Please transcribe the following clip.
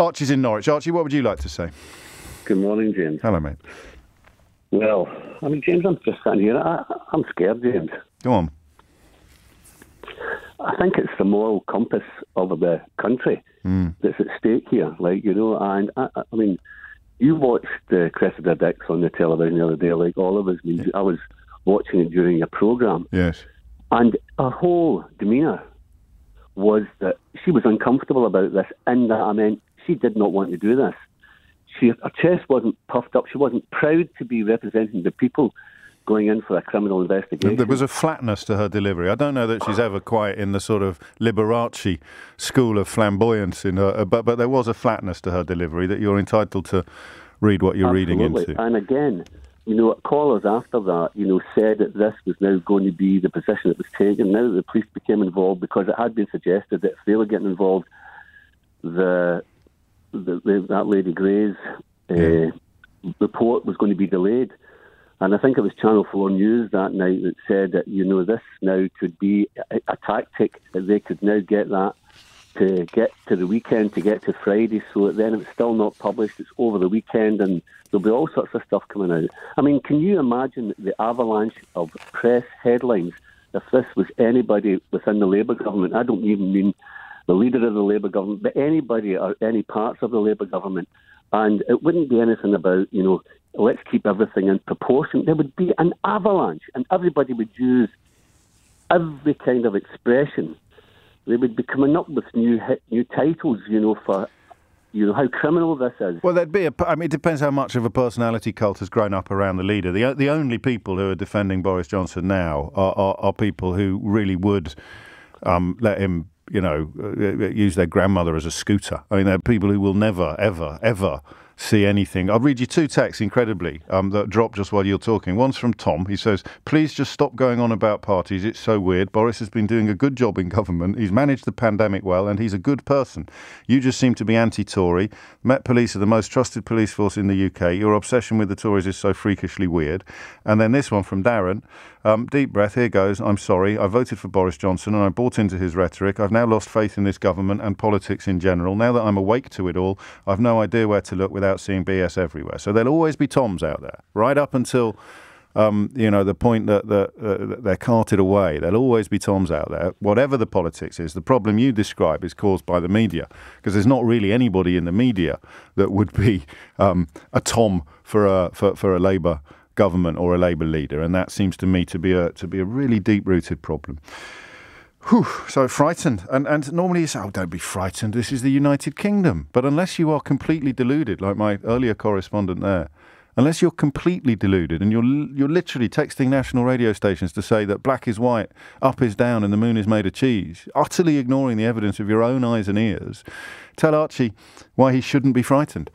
Archie's in Norwich. Archie, what would you like to say? Good morning, James. Hello, mate. Well, I mean, James, I'm just sitting here. I'm scared, James. Go on. I think it's the moral compass of the country that's at stake here. Like, you know, and I mean, you watched Cressida Dix on the television the other day, like all of us. I was watching it during your programme. Yes. And her whole demeanour was that she was uncomfortable about this, and that, I mean, she did not want to do this. Her chest wasn't puffed up. She wasn't proud to be representing the people going in for a criminal investigation. There was a flatness to her delivery. I don't know that she's ever quite in the sort of Liberace school of flamboyance, but there was a flatness to her delivery that you're entitled to read what you're reading into. And again, you know, callers after that, you know, said that this was now going to be the position that was taken. Now that the police became involved, because it had been suggested that if they were getting involved, that Lady Gray's report was going to be delayed. And I think it was Channel 4 News that night that said that, you know, this now could be a tactic, that they could now get that to get to the weekend, to get to Friday, so that then it's still not published, it's over the weekend, and there'll be all sorts of stuff coming out. I mean, can you imagine the avalanche of press headlines if this was anybody within the Labour government? I don't even mean the leader of the Labour government, but anybody or any parts of the Labour government. And it wouldn't be anything about, you know, let's keep everything in proportion. There would be an avalanche, and everybody would use every kind of expression. They would be coming up with new titles, you know, for, you know, how criminal this is. Well, there'd be I mean, it depends how much of a personality cult has grown up around the leader. The only people who are defending Boris Johnson now are people who really would let him, you know, use their grandmother as a scooter. I mean, they're people who will never, ever, ever see anything. I'll read you two texts, incredibly, that dropped just while you're talking. One's from Tom. He says, please just stop going on about parties. It's so weird. Boris has been doing a good job in government. He's managed the pandemic well, and he's a good person. You just seem to be anti-Tory. Met Police are the most trusted police force in the UK. Your obsession with the Tories is so freakishly weird. And then this one from Darren. Deep breath, here goes. I'm sorry. I voted for Boris Johnson and I bought into his rhetoric. I've now lost faith in this government and politics in general. Now that I'm awake to it all, I've no idea where to look without seeing BS everywhere. So there'll always be Toms out there, right up until, you know, the point that they're carted away. There'll always be Toms out there, whatever the politics is. The problem you describe is caused by the media, because there's not really anybody in the media that would be a Tom for a Labour government or a Labour leader, and that seems to me to be a really deep-rooted problem. Whew, so frightened. And normally you say, oh, don't be frightened, this is the United Kingdom. But unless you are completely deluded, like my earlier correspondent there, unless you're completely deluded and you're literally texting national radio stations to say that black is white, up is down, and the moon is made of cheese, utterly ignoring the evidence of your own eyes and ears, tell Archie why he shouldn't be frightened.